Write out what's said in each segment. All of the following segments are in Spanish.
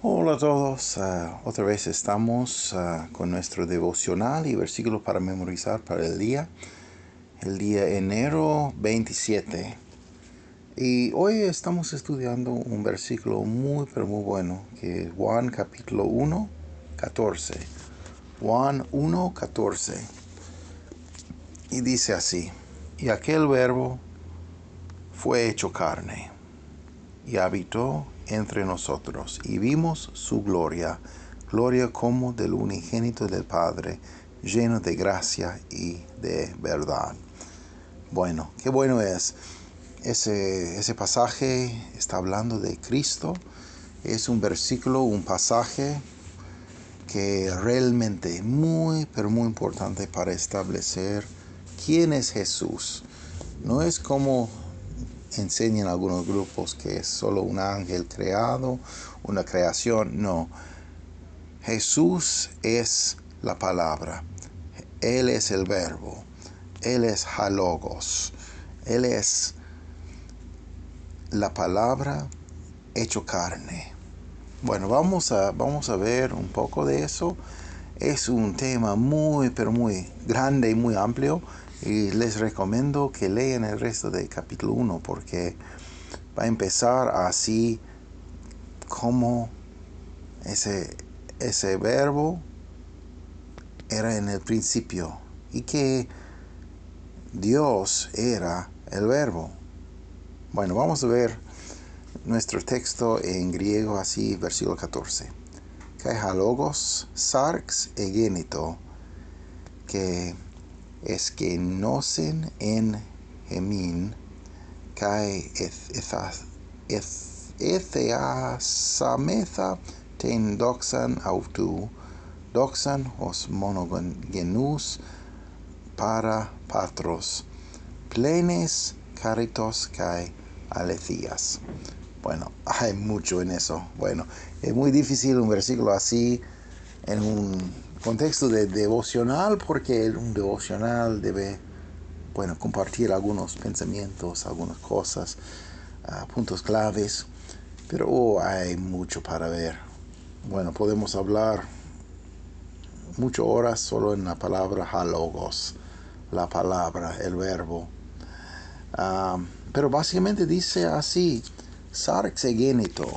Hola a todos, otra vez estamos con nuestro devocional y versículos para memorizar para el día enero 27. Y hoy estamos estudiando un versículo muy pero muy bueno, que es Juan capítulo 1, 14. Juan 1, 14. Y dice así: y aquel verbo fue hecho carne y habitó entre nosotros, y vimos su gloria, gloria como del unigénito del Padre, lleno de gracia y de verdad. Bueno, qué bueno es. Ese pasaje está hablando de Cristo. Es un versículo, un pasaje que realmente muy, pero muy importante para establecer quién es Jesús. No es como enseñan algunos grupos que es solo un ángel creado, una creación. No, Jesús es la palabra. Él es el verbo. Él es halogos. Él es la palabra hecho carne. Bueno, vamos a ver un poco de eso. Es un tema muy, pero muy grande y muy amplio. Y les recomiendo que lean el resto del capítulo 1 porque va a empezar así como ese verbo era en el principio y que Dios era el verbo. Bueno, vamos a ver nuestro texto en griego así, versículo 14. Kai halogos sarx egenito, que eskenocen en hemin, kai etheiasametha ten doxan autu, doxan os monogenus para patros, plenes caritos kai alethías. Bueno, hay mucho en eso. Bueno, es muy difícil un versículo así en un contexto de devocional, porque un devocional debe, bueno, compartir algunos pensamientos, algunas cosas, puntos claves, pero hay mucho para ver. Bueno, podemos hablar muchas horas solo en la palabra halogos, la palabra, el verbo. Pero básicamente dice así: sarx egenito,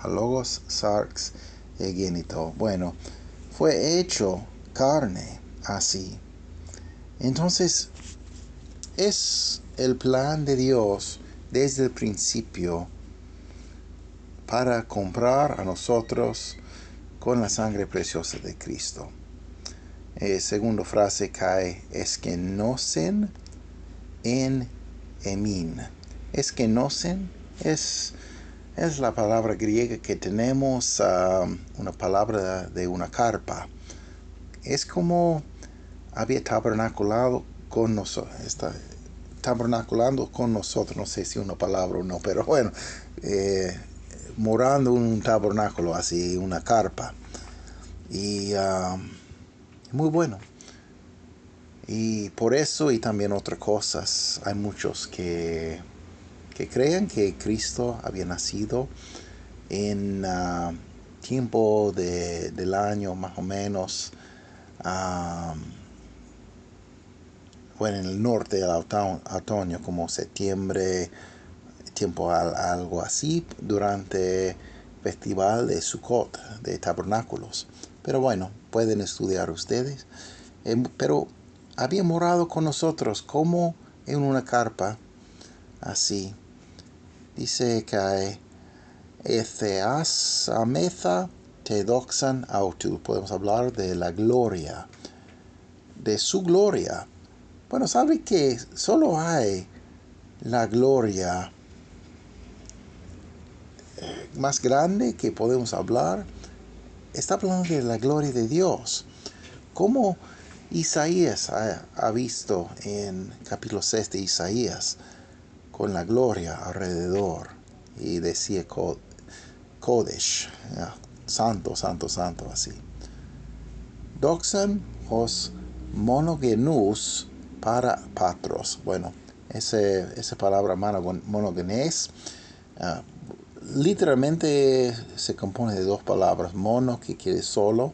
halogos sarx egenito. Bueno, fue hecho carne así. Entonces, es el plan de Dios desde el principio para comprar a nosotros con la sangre preciosa de Cristo. Segunda frase cae: eskenocen en emin. Eskenocen es la palabra griega que tenemos, una palabra de una carpa. Es como había tabernaculado con nosotros, está tabernaculando con nosotros, no sé si una palabra o no, pero bueno, morando en un tabernáculo así, una carpa. Y muy bueno. Y por eso y también otras cosas, hay muchos que creen que Cristo había nacido en tiempo del año más o menos, bueno, en el norte del otoño, como septiembre, tiempo algo así, durante el festival de Sukkot, de tabernáculos. Pero bueno, pueden estudiar ustedes. Pero había morado con nosotros como en una carpa, así. Dice que Etheas ametha te doxan autu. Podemos hablar de la gloria, de su gloria. Bueno, sabe que solo hay la gloria más grande que podemos hablar. Está hablando de la gloria de Dios. Como Isaías ha visto en capítulo 6 de Isaías, con la gloria alrededor, y decía Kodesh, santo, santo, santo, así. Doxan os monogenus para patros. Bueno, esa palabra monogenes, literalmente se compone de dos palabras. Mono, que quiere solo,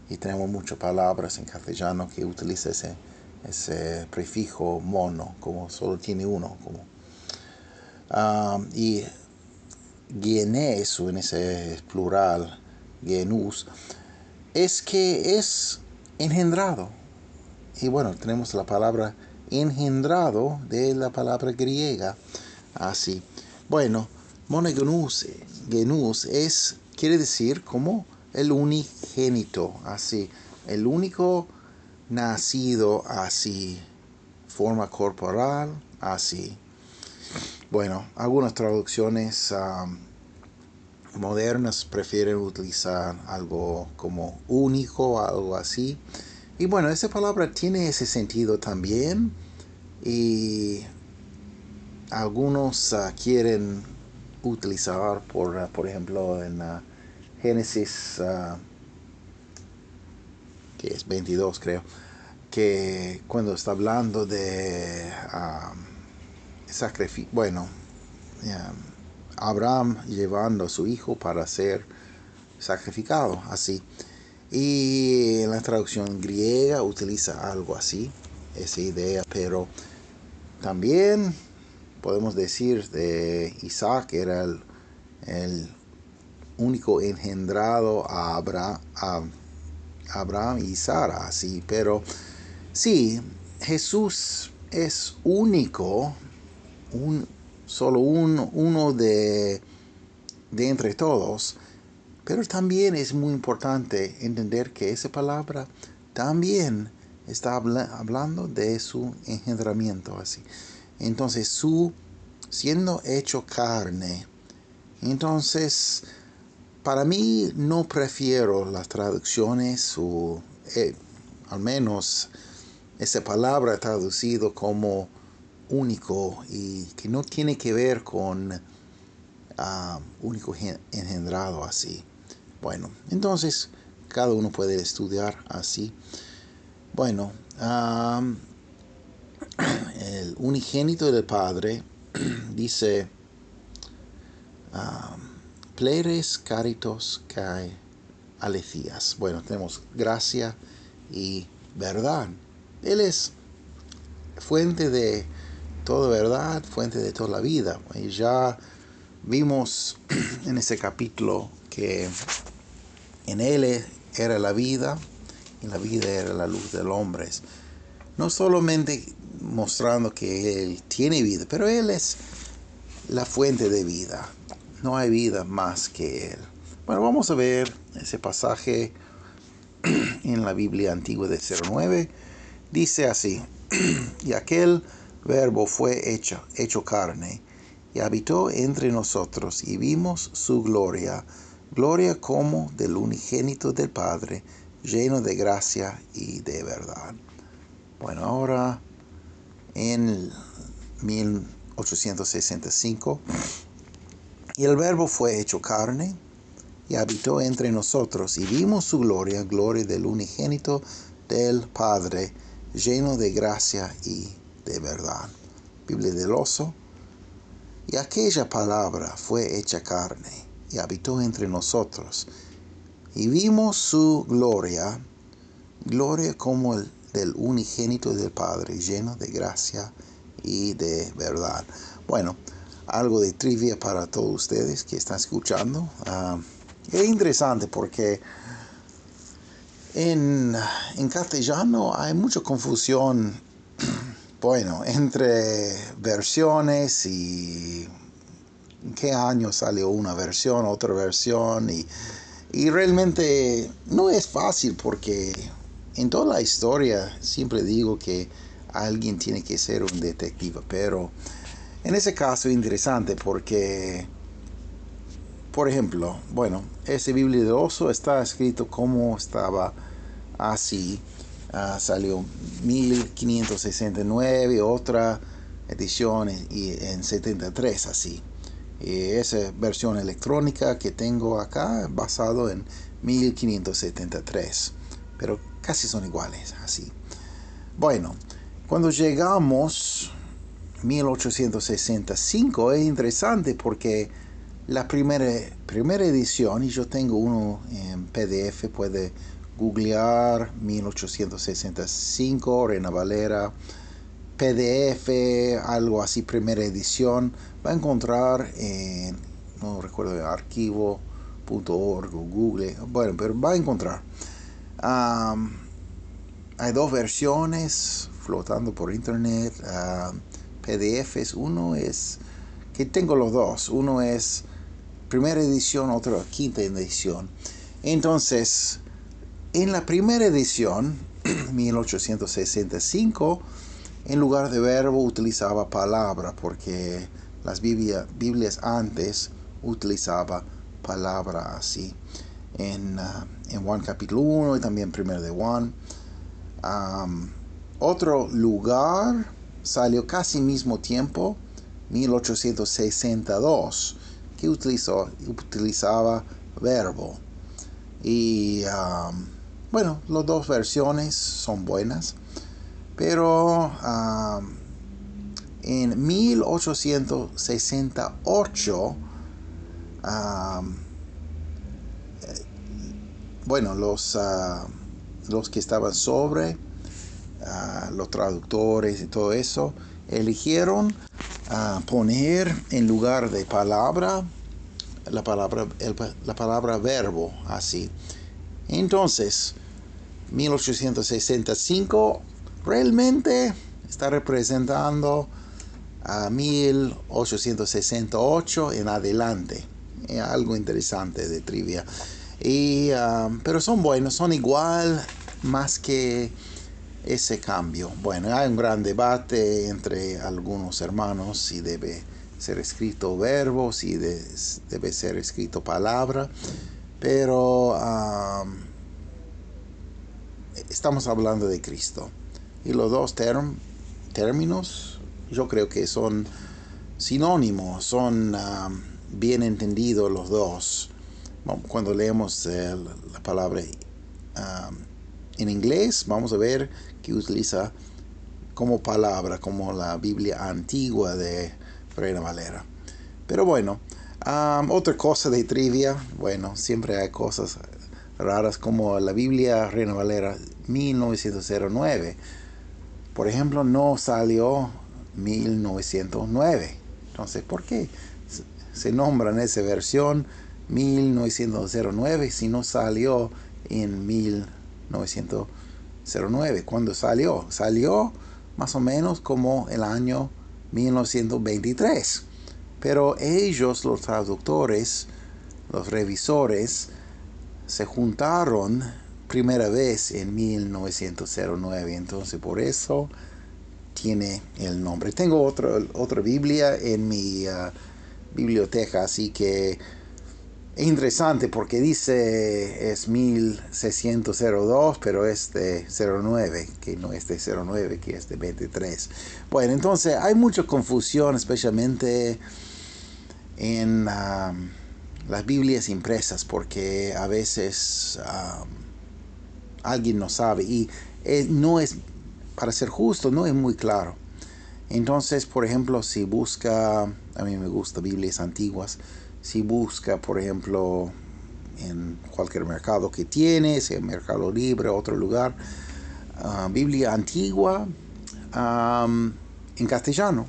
y tenemos muchas palabras en castellano que utiliza ese prefijo mono, como solo tiene uno. Y genes, en ese plural, genus, es que es engendrado. Y bueno, tenemos la palabra engendrado de la palabra griega. Así. Bueno, monogenus quiere decir como el unigénito. Así. El único nacido así. Forma corporal. Así. Bueno, algunas traducciones modernas prefieren utilizar algo como único, algo así. Y bueno, esa palabra tiene ese sentido también. Y algunos quieren utilizar, por ejemplo, en Génesis, que es 22 creo, que cuando está hablando de sacrificio, bueno, Abraham llevando a su hijo para ser sacrificado, así. Y en la traducción griega utiliza algo así, esa idea, pero también podemos decir de Isaac, que era el único engendrado a Abraham y Sara, así. Pero sí, Jesús es único, solo uno de entre todos. Pero también es muy importante entender que esa palabra también está hablando de su engendramiento, así. Entonces, su siendo hecho carne. Entonces, para mí no prefiero las traducciones o al menos esa palabra traducido como único y que no tiene que ver con único engendrado así. Bueno, entonces cada uno puede estudiar así. Bueno, el unigénito del Padre dice pleres caritos cae alecías. Bueno, tenemos gracia y verdad. Él es fuente de toda verdad, fuente de toda la vida. Y ya vimos en ese capítulo que en él era la vida y la vida era la luz del hombre. No solamente mostrando que él tiene vida, pero él es la fuente de vida. No hay vida más que él. Bueno, vamos a ver ese pasaje en la Biblia antigua de 09. Dice así: y aquel verbo fue hecho carne, y habitó entre nosotros, y vimos su gloria, gloria como del unigénito del Padre, lleno de gracia y de verdad. Bueno, ahora en 1865, y el verbo fue hecho carne, y habitó entre nosotros, y vimos su gloria, gloria del unigénito del Padre, lleno de gracia y de verdad. Biblia del Oso. Y aquella palabra fue hecha carne, y habitó entre nosotros, y vimos su gloria, gloria como el del unigénito del Padre, lleno de gracia y de verdad. Bueno, algo de trivia para todos ustedes que están escuchando. Es interesante porque en castellano hay mucha confusión, bueno, entre versiones y en qué año salió una versión, otra versión, y realmente no es fácil porque en toda la historia siempre digo que alguien tiene que ser un detective, pero en ese caso es interesante porque, por ejemplo, bueno, ese Biblia del Oso está escrito como estaba así. Salió 1569, otra edición en 73 así. Esa versión electrónica que tengo acá basado en 1573, pero casi son iguales así. Bueno, cuando llegamos 1865 es interesante porque la primera edición, y yo tengo uno en PDF, puede googlear 1865, Reina Valera, PDF, algo así, primera edición. Va a encontrar en, no recuerdo, archivo.org o Google, bueno, pero va a encontrar. Hay dos versiones flotando por internet, PDFs. Uno es, que tengo los dos, uno es primera edición, otro quinta edición. Entonces, en la primera edición, 1865, en lugar de verbo utilizaba palabra, porque las Biblias antes utilizaba palabra así. En Juan capítulo 1 y también primero de Juan. Otro lugar salió casi mismo tiempo, 1862, que utilizaba verbo. Y bueno, las dos versiones son buenas, pero en 1868, bueno, los que estaban sobre, los traductores y todo eso, eligieron poner en lugar de palabra la palabra verbo, así. Entonces, 1865 realmente está representando a 1868 en adelante. Algo interesante de trivia. Pero son buenos, son igual, más que ese cambio. Bueno, hay un gran debate entre algunos hermanos si debe ser escrito verbo, si debe ser escrito palabra, pero estamos hablando de Cristo. Y los dos términos yo creo que son sinónimos, son bien entendidos los dos. Cuando leemos la palabra en inglés, vamos a ver que utiliza como palabra, como la Biblia antigua de Reina Valera. Pero bueno, otra cosa de trivia, bueno, siempre hay cosas raras como la Biblia Reina Valera 1909. Por ejemplo, no salió 1909. Entonces, ¿por qué se nombra en esa versión 1909 si no salió en 1909? ¿Cuándo salió? Salió más o menos como el año 1923. Pero ellos, los traductores, los revisores, se juntaron primera vez en 1909. Entonces, por eso tiene el nombre. Tengo otra Biblia en mi biblioteca, así que es interesante porque dice es 1602, pero es de 09, que no es de 09, que es de 23. Bueno, entonces hay mucha confusión, especialmente en las Biblias impresas, porque a veces alguien no sabe y no es, para ser justo, no es muy claro. Entonces, por ejemplo, si busca, a mí me gusta Biblias antiguas, si busca, por ejemplo, en cualquier mercado que tiene, sea Mercado Libre, otro lugar, Biblia antigua en castellano,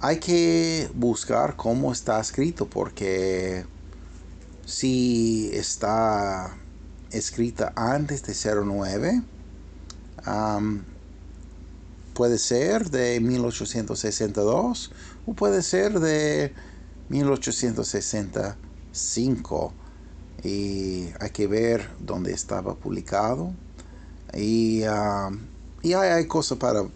hay que buscar cómo está escrito, porque si está escrita antes de 09, puede ser de 1862 o puede ser de 1865. Y hay que ver dónde estaba publicado. Y hay cosas para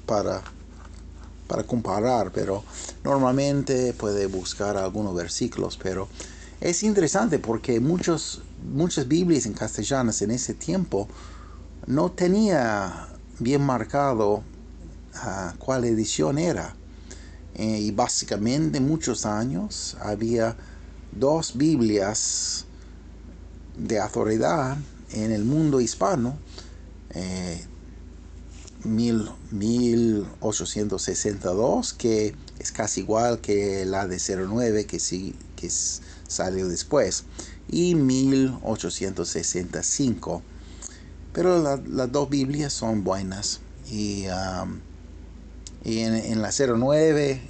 comparar, pero normalmente puede buscar algunos versículos. Pero es interesante porque muchas Biblias en castellanas en ese tiempo no tenía bien marcado cuál edición era. Y básicamente muchos años había dos Biblias de autoridad en el mundo hispano. 1862, que es casi igual que la de 09, que salió después, y 1865. Pero las dos Biblias son buenas. Y en la 09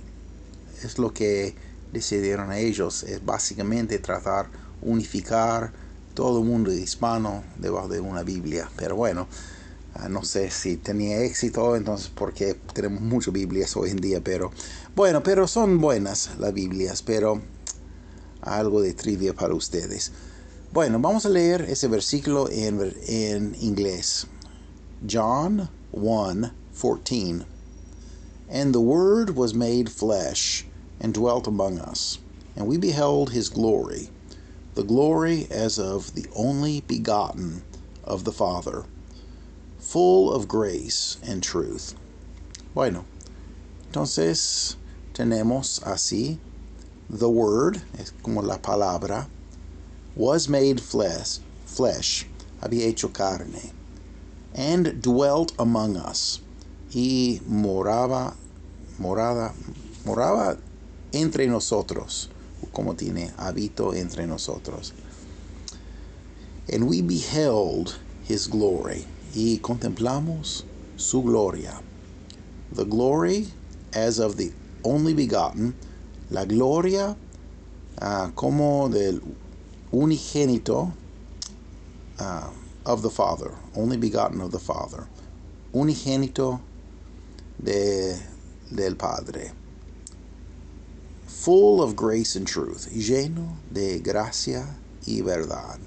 es lo que decidieron ellos. Es básicamente tratar unificar todo el mundo hispano debajo de una Biblia. Pero bueno, no sé si tenía éxito, entonces, porque tenemos muchas Biblias hoy en día. Pero bueno, pero son buenas las Biblias. Pero algo de trivia para ustedes. Bueno, vamos a leer ese versículo en inglés. John 1:14. And the Word was made flesh, and dwelt among us, and we beheld his glory, the glory as of the only begotten of the Father, full of grace and truth. Bueno, entonces tenemos así, the Word, es como la palabra, was made flesh, había hecho carne, and dwelt among us, y moraba entre nosotros, como tiene habito entre nosotros. And we beheld his glory, y contemplamos su gloria. The glory as of the only begotten, la gloria como del unigénito of the Father, only begotten of the Father, unigénito del Padre, full of grace and truth, lleno de gracia y verdad.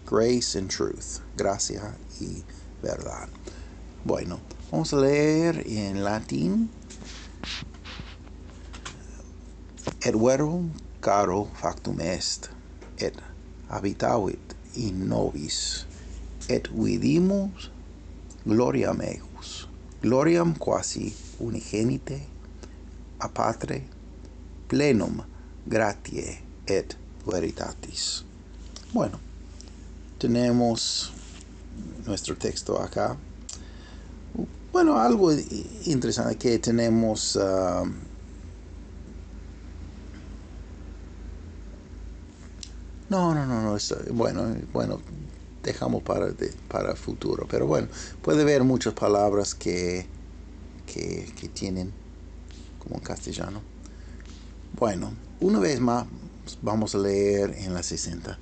Grace and truth, gracia y verdad. Bueno, vamos a leer en latín. Et verbum caro factum est, et habitavit in nobis, et vidimus gloriam ejus, gloriam quasi unigenite a Patre, plenum gratiae et veritatis. Bueno, tenemos nuestro texto acá. Bueno, algo interesante que tenemos No, bueno, dejamos para futuro. Pero bueno, puede haber muchas palabras que tienen como en castellano. Bueno, una vez más vamos a leer en la 60.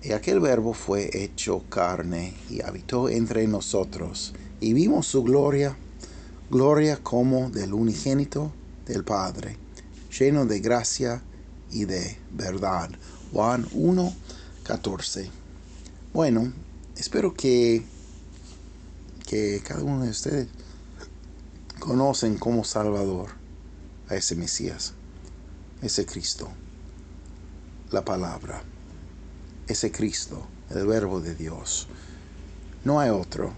Y aquel verbo fue hecho carne y habitó entre nosotros. Y vimos su gloria, gloria como del unigénito del Padre, lleno de gracia y de verdad. Juan 1:14. Bueno, espero que cada uno de ustedes conocen como Salvador a ese Mesías, ese Cristo, la palabra, ese Cristo, el verbo de Dios. No hay otro.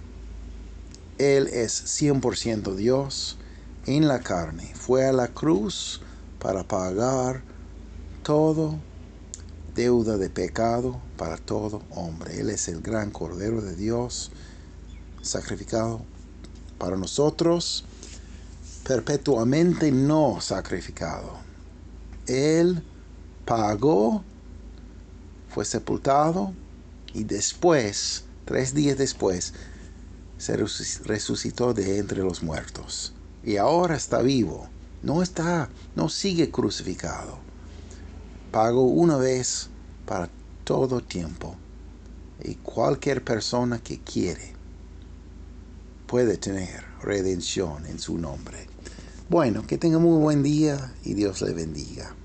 Él es 100% Dios en la carne. Fue a la cruz para pagar todo deuda de pecado para todo hombre. Él es el gran Cordero de Dios, sacrificado para nosotros, perpetuamente no sacrificado. Él pagó, fue sepultado y después, 3 días después, se resucitó de entre los muertos. Y ahora está vivo. No sigue crucificado. Pagó una vez para todo tiempo. Y cualquier persona que quiere puede tener redención en su nombre. Bueno, que tenga muy buen día y Dios le bendiga.